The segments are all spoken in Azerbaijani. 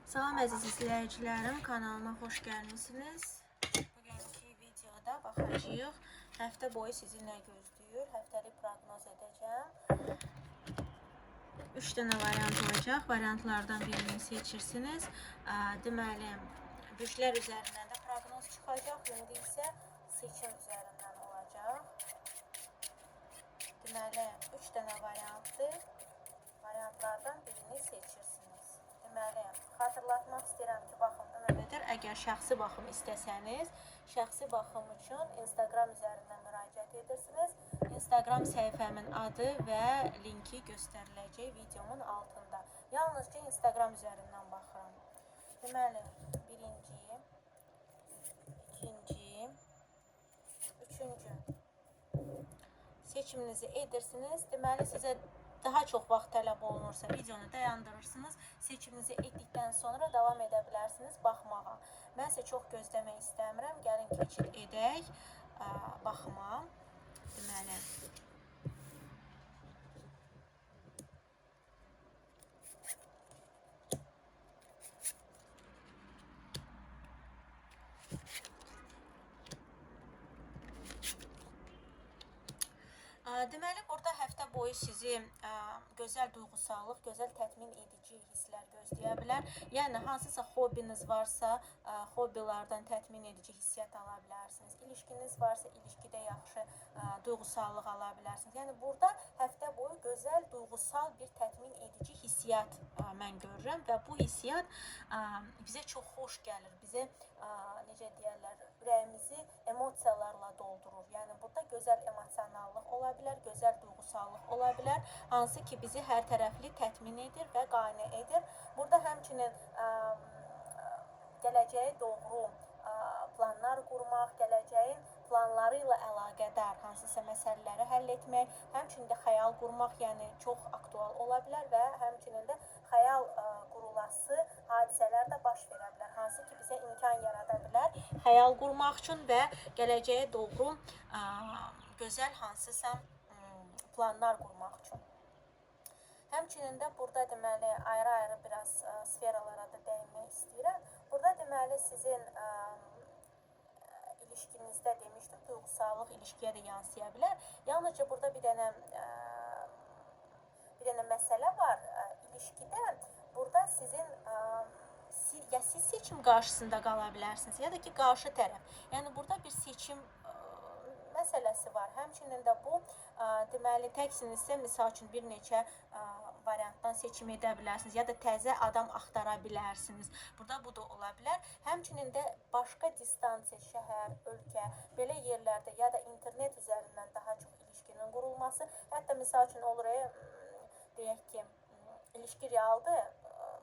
Salam əziz izləyicilərim, kanalıma xoş gəlmisiniz. Bugünkü videoda baxacağıq. Həftə boyu sizi nə gözləyir? Həftəlik proqnoz edəcəm. 3 dənə variant olacaq. Variantlardan birini seçirsiniz. Deməli, güclər üzərindən də proqnoz çıxacaq. İndi isə seçim üzərindən olacaq. Deməli, 3 dənə variantdır. Variantlardan birini seçirsiniz. Deməli, xatırlatmaq istəyirəm ki, baxım önəmlidir. Əgər şəxsi baxım istəsəniz, şəxsi baxım üçün Instagram üzərindən müraciət edirsiniz. Instagram səhifəmin adı və linki göstəriləcək videomun altında. Yalnızca Instagram üzərindən baxıram. Deməli, birinci, ikinci, üçüncü seçiminizi edirsiniz. Deməli, sizə daha çox vaxt tələb olunursa videonu dayandırırsınız. Seçiminizi etdikdən sonra davam edə bilərsiniz baxmağa. Mən isə çox gözləmək istəmirəm. Gəlin keçid edək baxma. Deməli, burada həftə boyu sizi gözəl duyğusallıq, gözəl tətmin edici hisslər gözləyə bilər. Yəni, hansısa hobbiniz varsa, hobbilərdən tətmin edici hissiyat ala bilərsiniz. İlişkiniz varsa, ilişkidə yaxşı duyğusallıq ala bilərsiniz. Yəni, burada həftə boyu gözəl, duyğusal bir tətmin edici hissiyat mən görürəm və bu hissiyat bizə çox xoş gəlir. Bizə, necə deyərlər, ürəyimizi emosiyalarla doldurur. Yəni, burada gözəl emosionallıq ola bilər, gözəl duyğusallıq ola bilər, hansı ki bizi hər tərəfli tətmin edir və qane edir. Burada həmçinin gələcəyə doğru planlar qurmaq, gələcəyin planları ilə əlaqədar hansısa məsələləri həll etmək, həmçinin də xəyal qurmaq, yəni çox aktual ola bilər və həmçinin də xəyal qurulası hadisələr də baş verə bilər, hansı ki bizə imkan yarada bilər xəyal qurmaq üçün və gələcəyə doğru gözəl hansısa planlar qurmaq üçün. Həmçinin də burada deməli ayrı-ayrı biraz sferalara da dəyinmək istəyirəm. Burada deməli sizin ilişkinizdə demişdim, duyğusallıq ilişkiyə də yansıya bilər. Yalnızca burada bir dənə məsələ var. İlişkidə burada sizin ya siz seçim qarşısında qala bilərsiniz, ya da ki qarşı tərəf. Yəni burada bir seçim məsələsi var. Həmçinin də bu deməli təksinizsə misal üçün bir neçə variantdan seçim edə bilərsiniz, ya da təzə adam axtara bilərsiniz. Burada bu da ola bilər. Həmçinin də başqa distansiya, şəhər, ölkə, belə yerlərdə ya da internet üzərindən daha çox ilişkinin qurulması. Hətta misal üçün olur, deyək ki, ilişki realdır,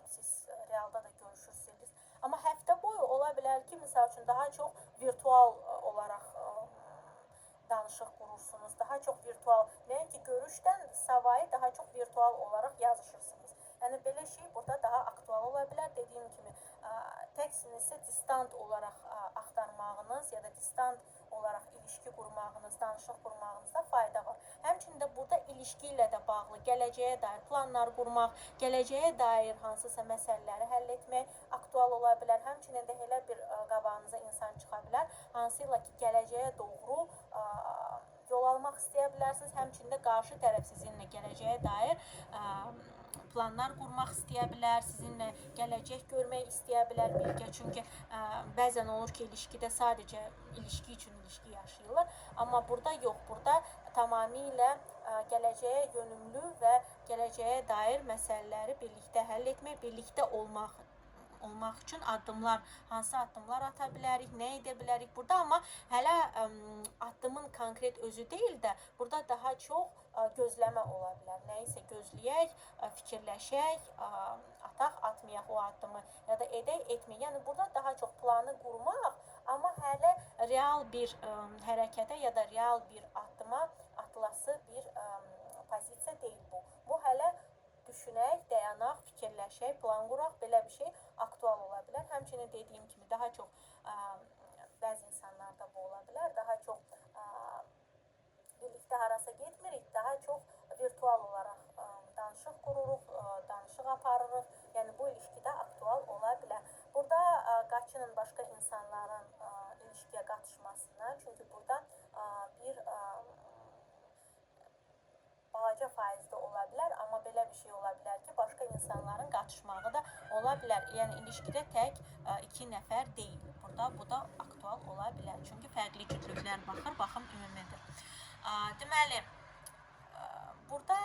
siz realda da görüşürsünüz. Amma həftə boyu ola bilər ki, misal üçün daha çox virtual olaraq danışıq qurursunuz, daha çox virtual, nəinki görüşdən savayı daha çox virtual olaraq yazışırsınız. Yəni, belə şey burada daha aktual ola bilər. Dediyim kimi, təksinizsə distant olaraq axtarmağınız ya da distant olaraq ilişki qurmağınız, danışıq qurmağınızda fayda var. Həmçinin də burada ilişki ilə də bağlı gələcəyə dair planlar qurmaq, gələcəyə dair hansısa məsələləri həll etmək aktual ola bilər. Həmçinin də elə bir qabağınıza insan çıxa bilər, hansıyla ki gələcəyə doğru yol almaq istəyə bilərsiniz. Həmçində qarşı tərəf sizinlə gələcəyə dair planlar qurmaq istəyə bilər, sizinlə gələcək görmək istəyə bilər birgə. Çünki bəzən olur ki, ilişkidə sadəcə ilişki üçün ilişki yaşayırlar. Amma burada yox, burada tamamilə gələcəyə yönümlü və gələcəyə dair məsələləri birlikdə həll etmək, birlikdə olmaq üçün addımlar, hansı addımlar ata bilərik, nə edə bilərik burada. Amma hələ addımın konkret özü deyil də, burada daha çox gözləmə ola bilər. Nəyisə gözləyək, fikirləşək, ataq, atmayaq o addımı ya da edək, etməyək. Yəni burada daha çox planı qurmaq, amma hələ real bir hərəkətə ya da real bir addıma atılası bir pozisiya deyil bu. Bu hələ düşünək, dayanaq, fikirləşək, plan quraq, belə bir şey aktual ola bilər. Həmçinin dediyim kimi daha çox bəzi insanlarda bu ola bilər, daha çox birlikdə harasa getmirik, daha çox virtual olaraq danışıq qururuq, danışıq aparırıq. Yəni bu ilişkidə aktual ola balaca faizdə ola bilər, amma belə bir şey ola bilər ki, başqa insanların qatışmağı da ola bilər. Yəni ilişkidə tək iki nəfər deyil. Bu da aktual ola bilər. Çünki fərqli cütlüklər baxır, baxım ümumidir. Deməli, burada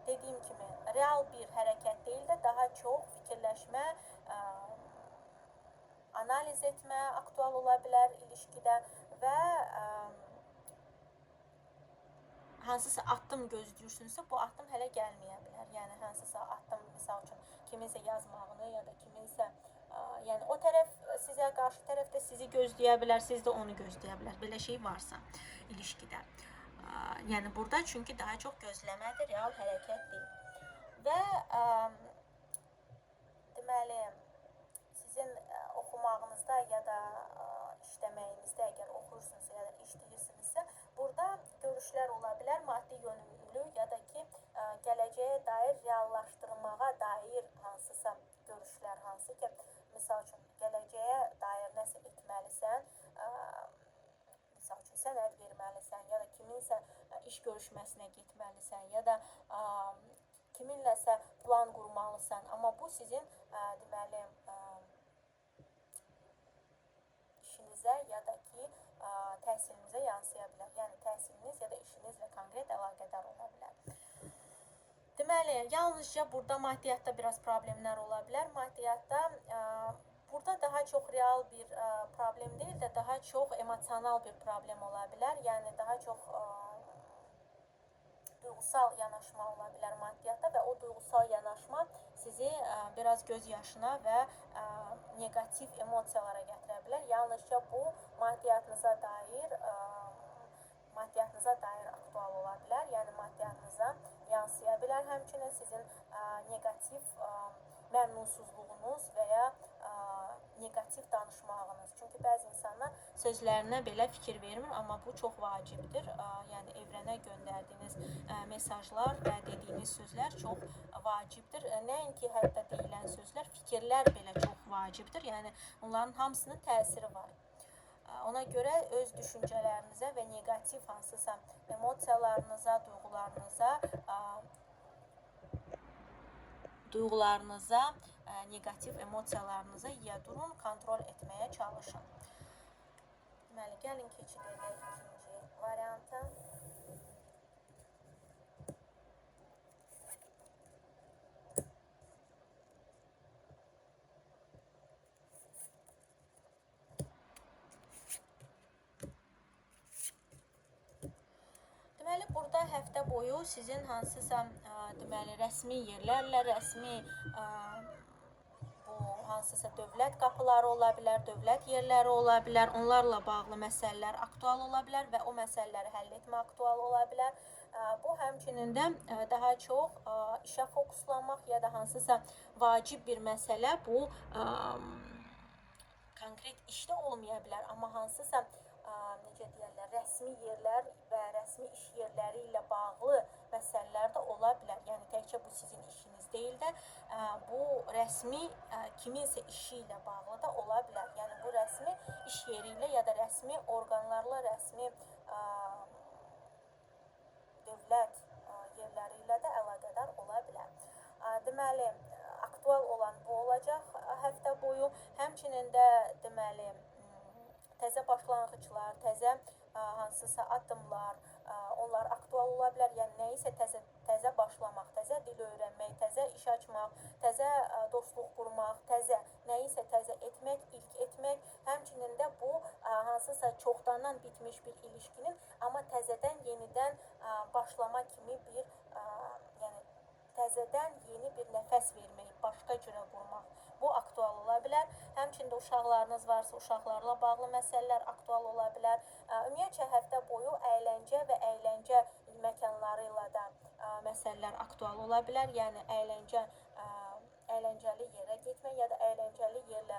dediyim kimi real bir hərəkət deyil də daha çox fikirləşmə, analiz etmə aktual ola bilər ilişkidə və hansısa addım gözləyirsiniz, bu addım hələ gəlməyə bilər. Yəni hansısa addım, misal üçün kiminsə yazmağını ya da kiminsə, yəni o tərəf sizə qarşı tərəf də sizi gözləyə bilər, siz də onu gözləyə bilər. Belə şey varsa ilişkidə. Yəni burada çünki daha çox gözləmədir, real hərəkət deyil. Və deməli sizin oxumağınızda ya da işləməyinizdə əgər oxuyursunuzsa ya da işləyirsinizsə, burada görüşlər ola bilər, maddi yönümlü ya da ki, gələcəyə dair reallaşdırmağa dair hansısa görüşlər, hansı ki, misal üçün, gələcəyə dair nəsə etməlisən, misal üçün, sənəd verməlisən ya da kiminsə iş görüşməsinə getməlisən ya da kiminləsə plan qurmalısan, amma bu sizin deməli işinizə ya da ki, təhsilinizə yansıya bilər. Yəni, təhsiliniz ya da işinizlə konkret əlaqədar ola bilər. Deməli, yalnızca burada maddiyyatda biraz problemlər ola bilər. Maddiyyatda burada daha çox real bir problem deyil də, daha çox emosional bir problem ola bilər. Yəni, daha çox duygusal yanaşma ola bilər maddiyyatda və o duygusal yanaşma sizi biraz göz yaşına və negativ emosiyalara gətirə bilər. Yalnızca bu maddiyyatınıza dair aktual ola bilər. Yəni maddiyyatınıza yansıya bilər. Həmçinin sizin negativ məmnunsuzluğunuz və ya negativ danışmağınız. Çünki bəzi insanlar sözlərinə belə fikir vermir, amma bu çox vacibdir. Yəni evrənə göndərdiyiniz mesajlar və dediyiniz sözlər çox vacibdir. Nəinki hətta deyilən sözlər, fikirlər belə çox vacibdir. Yəni onların hamısının təsiri var. Ona görə öz düşüncələrinizə və negativ hansısa emosiyalarınıza, duyğularınıza, negativ emosiyalarınıza yiyə durun, kontrol etməyə çalışın. Deməli, gəlin keçidək ikinci variantı. Deməli, burada həftə boyu sizin hansısa deməli, rəsmi yerlərlə, rəsmi hansısa dövlət qapıları ola bilər, dövlət yerləri ola bilər, onlarla bağlı məsələlər aktual ola bilər və o məsələləri həll etmə aktual ola bilər. Bu həmçinin də daha çox işə fokuslanmaq ya da hansısa vacib bir məsələ, bu konkret işdə olmaya bilər, amma hansısa necə deyərlər, rəsmi yerlər və rəsmi iş yerləri ilə bağlı məsələlər də ola bilər. Yəni təkcə bu sizin işiniz deyil də, bu rəsmi kiminsə işi ilə bağlı da ola bilər. Yəni bu rəsmi iş yeri ilə ya da rəsmi orqanlarla, rəsmi dövlət yerləri ilə də əlaqədar ola bilər. Deməli, aktual olan bu olacaq həftə boyu. Həmçinin də deməli, təzə başlanğıclar, təzə hansısa addımlar, onlar aktual ola bilər. Yəni nəyisə təzə başlamaq, təzə dil öyrənmək, təzə iş açmaq, təzə dostluq qurmaq, nəyisə təzə etmək, ilk etmək. Həmçinin də bu hansısa çoxdandan bitmiş bir ilişkinin, amma təzədən yenidən başlama kimi bir, yəni təzədən yeni bir nəfəs vermək, başqa cürə qurmaq. Bu aktual ola bilər. Həmçində uşaqlarınız varsa, uşaqlarla bağlı məsələlər aktual ola bilər. Ümumiyyətcə, həftə boyu əyləncə və əyləncə məkanları ilə də məsələlər aktual ola bilər. Yəni, əyləncəli yerə getmək ya da əyləncəli yerlə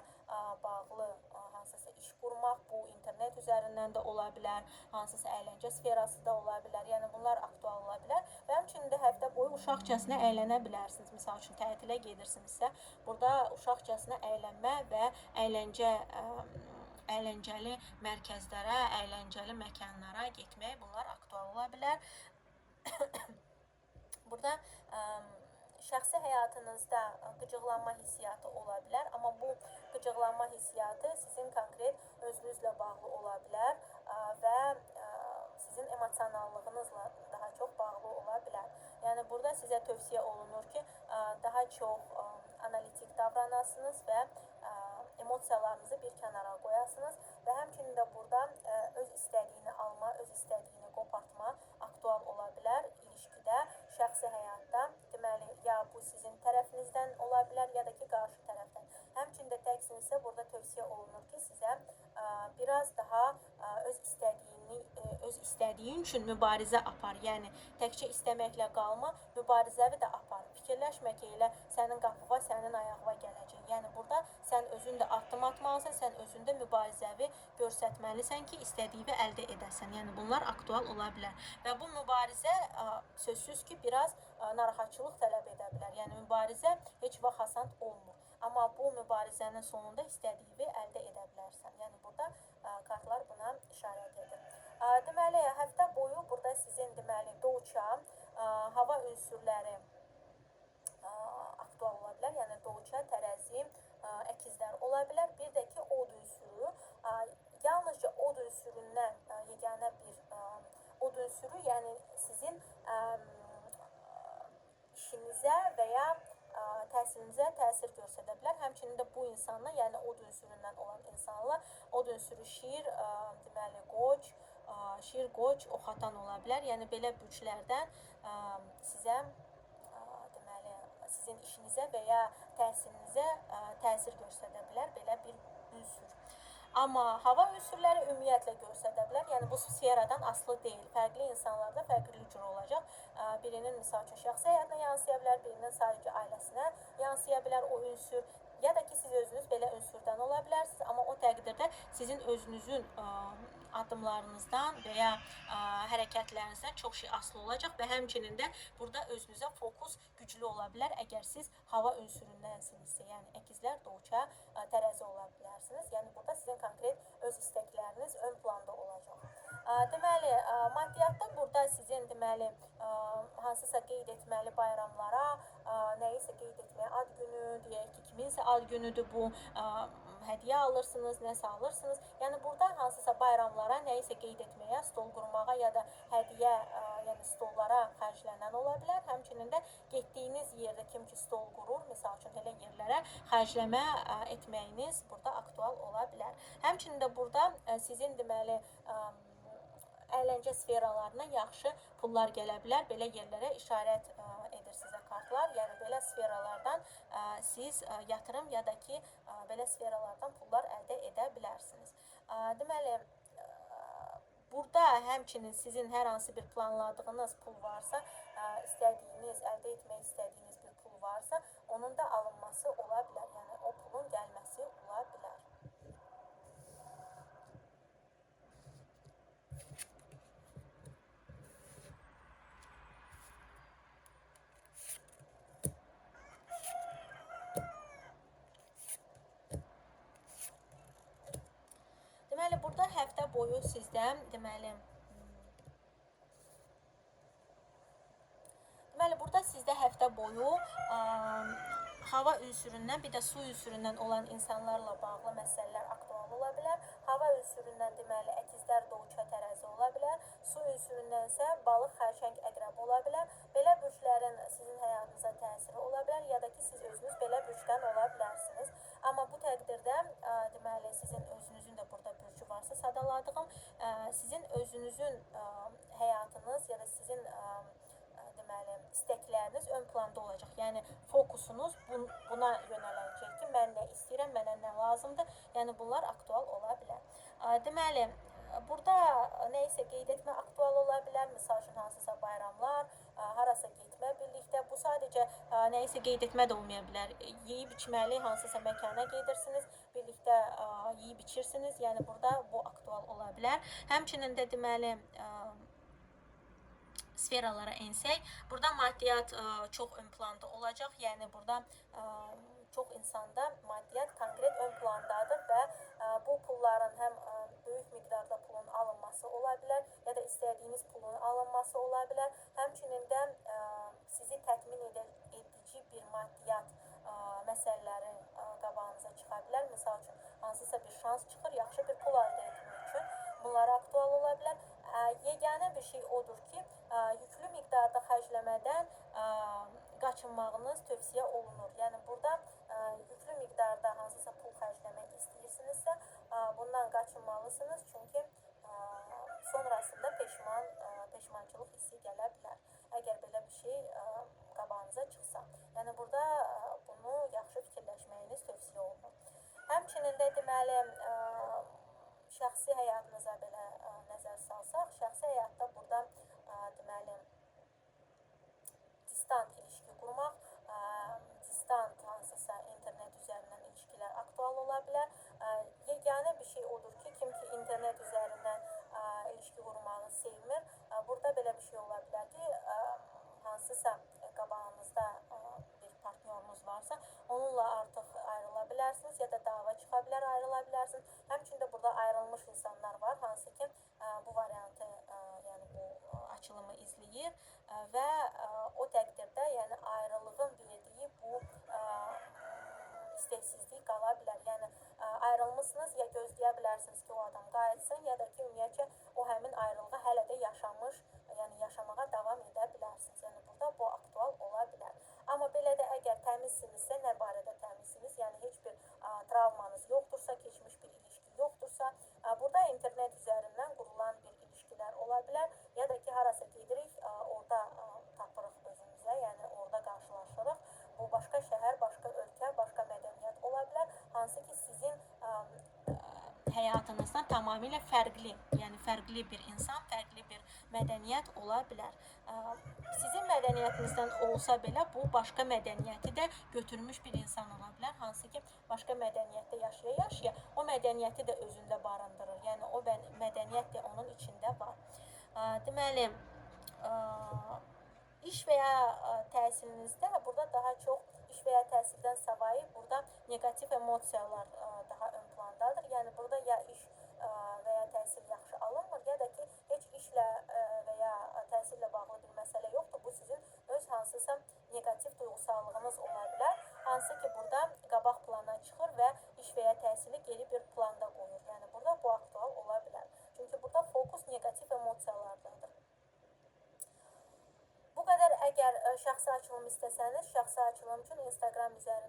bağlı hansısa iş qurmaq, bu internet üzərindən də ola bilər, hansısa əyləncə sferası da ola bilər. Yəni, bunlar aktual ola bilər. Və həmçinin də həftə boyu uşaqcasına əylənə bilərsiniz. Misal üçün, tətilə gedirsinizsə, burada uşaqcasına əylənmə və əyləncəli mərkəzlərə, əyləncəli məkanlara getmək, bunlar aktual ola bilər. Burada şəxsi həyatınızda qıcıqlanma hissiyatı ola bilər, amma bu qıcıqlanma hissiyatı sizin konkret özünüzlə bağlı ola bilər və sizin emosionallığınızla daha çox bağlı ola bilər. Yəni burada sizə tövsiyə olunur ki, daha çox analitik davranasınız və emosiyalarınızı bir kənara qoyasınız və həmçinin də burada öz istədiyini alma, öz istədiyini qopartma aktual ola bilər ilişkidə, şəxsi həyatda. Deməli, ya bu sizin tərəfinizdən ola bilər, ya da ki, qarşı tərəfdən. Həmçinin də təksinizsə burada tövsiyə olunur ki, sizə biraz daha öz istədiyin üçün mübarizə apar. Yəni, təkcə istəməklə qalma, mübarizəvi də apar. Fikirləşmə ki, elə sənin qapıva, sənin ayağıva gələcək. Yəni, burada sən özün də addım atmalısan, sən özündə mübarizəvi göstərməlisən ki, istədiyini əldə edəsən. Yəni, bunlar aktual ola bilər. Və bu mübarizə sözsüz ki, biraz narahatçılıq tələb edə bilər. Yəni, mübarizə heç vaxt asan olmur. Amma bu mübarizənin sonunda istədiyini əldə edə bilərsən. Yəni, burada kartlar buna işarət edir. Deməli, həftə boyu burada sizin deməli doğuça, hava ünsürləri aktual ola bilər. Yəni, doğuça, tərəzi, əkizlər ola bilər. Bir də ki, od ünsürü. Yalnızca od ünsüründən yeganə bir od ünsürü, yəni sizin işinizə və ya təhsilinizə təsir göstərə bilər. Həmçinin də bu insanlar, yəni od ünsüründən olan insanlar, od ünsürü şir, deməli qoç, şir, qoç, oxatan ola bilər. Yəni belə bürclərdən sizə deməli sizin işinizə və ya təhsilinizə təsir göstərə bilər belə bir ünsür. Amma hava ünsürləri ümumiyyətlə göstərə bilər. Yəni bu sferadan asılı deyil. Fərqli insanlarda fərqli cür olacaq. Birinin misal üçün şəxsi həyatına yansıya bilər, birinin sadəcə ailəsinə yansıya bilər o ünsür. Ya da ki siz özünüz belə ünsürdən ola bilərsiniz, amma o təqdirdə sizin özünüzün addımlarınızdan və ya hərəkətlərinizdən çox şey asılı olacaq və həmçinin də burada özünüzə fokus güclü ola bilər əgər siz hava ünsüründənsinizsə, yəni əkizlər, doğuça, tərəzi ola bilərsiniz. Yəni burada sizin konkret öz istəkləriniz ön planda olacaq. Deməli, maddiyyatda burada sizin deməli hansısa qeyd etməli bayramlara, nəyisə qeyd etməyə ad günü, deyək ki, kiminsə ad günüdür bu, hədiyyə alırsınız, nəsə alırsınız. Yəni burada hansısa bayramlara nəyisə qeyd etməyə, stol qurmağa ya da hədiyyə, yəni stollara xərclənən ola bilər. Həmçinin də getdiyiniz yerdə kim ki stol qurur, misal üçün elə yerlərə xərcləmə etməyiniz burada aktual ola bilər. Həmçinin də burada sizin deməli əyləncə sferalarına yaxşı pullar gələ bilər. Belə yerlərə işarət edir sizə kartlar. Yəni belə sferalardan siz yatırım ya da ki belə sferalardan pullar əldə edə bilərsiniz. Deməli, burada həmçinin sizin hər hansı bir planladığınız pul varsa, istədiyiniz, əldə etmək istədiyiniz bir pul varsa, onun da alınması ola bilər. Yəni o pulun gəlməsi ola bilər. Deməli, burada həftə boyu sizdə burada sizdə həftə boyu hava ünsüründən, bir də su ünsüründən olan insanlarla bağlı məsələlər aktual ola bilər. Hava ünsüründən deməli əkizlər, doğuça, tərəzi ola bilər. Su ünsüründən isə balıq, xərçəng, əqrəb ola bilər. Belə bürclərin sizin həyatınıza təsiri ola bilər, ya da ki siz özünüz belə bürcdən ola bilərsiniz. Amma bu təqdirdə deməli sizin özünüzün də burada bürcü varsa sadaladığım, sizin özünüzün həyatınız ya da sizin deməli istəkləriniz ön planda olacaq. Yəni fokusunuz buna yönələcək ki, mən nə istəyirəm, mənə nə lazımdır. Yəni bunlar aktual ola bilər. Deməli, burada nə isə qeyd etmə aktual ola bilər. Misal üçün hansısa bayramlar, harasa getmə birlikdə. Bu sadəcə nə isə qeyd etmə də olmaya bilər. Yeyib içməli hansısa məkana gedirsiniz, birlikdə yeyib içirsiniz. Yəni burada bu aktual ola bilər. Həmçinin də deməli sferalara ensək, burada maddiyyat çox ön planda olacaq. Yəni burada çox insanda maddiyyat konkret ön plandadır və bu pulların həm böyük miqdarda pulun alınması alınması ola bilər, ya da istədiyiniz pulun alınması ola bilər. Həmçinin də sizi təmin edici bir maddiyyat məsələləri qabağınıza çıxa bilər. Misal üçün, hansısa bir şans çıxır, yaxşı bir pul əldə etmək üçün bunlara aktual ola bilər. Yeganə bir şey odur ki, yüklü miqdarda xərcləmədən qaçınmağınız tövsiyə olunur. Yəni, burada yüklü miqdarda hansısa pul xərcləmək istəyirsinizsə, bundan qaçınmalısınız. Çünki sonrasında peşmançılıq hissi gələ bilər. Əgər belə bir şey qabağınıza çıxsa. Yəni, burada bunu yaxşı fikirləşməyiniz tövsiyə olunur. Həmçinin də deməli, şəxsi həyatınıza belə nəzər salsaq, şəxsi həyatda burada deməli, distant ilişki qurmaq, distant hansısa internet üzərindən ilişkilər aktual ola bilər. Yeganə bir şey odur ki, kim ki internet üzərindən ilişki qurmağı sevmir, burada belə bir şey ola bilər ki, hansısa qabağınızda bir partnyorunuz varsa, onunla artıq ayrıla bilərsiniz ya da dava çıxa bilər, ayrıla bilərsiniz. Həmçində burada ayrılmış insanlar var, hansı ki bu variantı, yəni bu açılımı izləyir və o təqdirdə, yəni ayrılığın verdiyi bu istəksizlik qala bilər. Yəni ayrılmışsınız, ya gözləyə bilərsiniz ki, o adam qayıtsın, ya da ki, ümumiyyətcə o həmin ayrılığı hələ də yaşamış, yəni yaşamağa davam edə bilərsiniz. Yəni burada bu aktual ola bilər. Amma belə də əgər təmizsinizsə, nə barədə təmizsiniz, yəni heç bir travmanız yoxdursa, keçmiş bir ilişki yoxdursa, burada internet üzərindən qurulan bir ilişkilər ola bilər, ya da ki, harasa gedirik, orada tapırıq özümüzə, yəni orada qarşılaşırıq. Bu başqa şəhər, başqa ölkə, başqa mədəniyyət ola bilər, hansı ki, sizin həyatınızdan tamamilə fərqli, yəni fərqli bir insan, fərqli bir mədəniyyət ola bilər. Sizin mədəniyyətinizdən olsa belə, bu başqa mədəniyyəti də götürmüş bir insan ola bilər, hansı ki, başqa mədəniyyətdə yaşaya-yaşaya o mədəniyyəti də özündə barındırır. Yəni o mədəniyyət də onun içində var. Deməli, iş və ya təhsilinizdə burada daha çox iş və ya təhsildən savayı burada negativ emosiyalar daha ön plandadır. Yəni burada ya iş və ya təhsil yaxşı alınmır, ya da ki, heç işlə və ya təhsillə bağlı bir məsələ yoxdur. Bu sizin öz hansısa negativ duyğusallığınız ola bilər. Hansı ki, burada qabaq plana çıxır və iş və ya təhsili geri bir planda qoyur. Yəni burada bu aktual ola bilər. Çünki burada fokus negativ emosiyalardadır. Bu qədər. Əgər şəxsi açılım istəsəniz, şəxsi açılım üçün Instagram üzərindən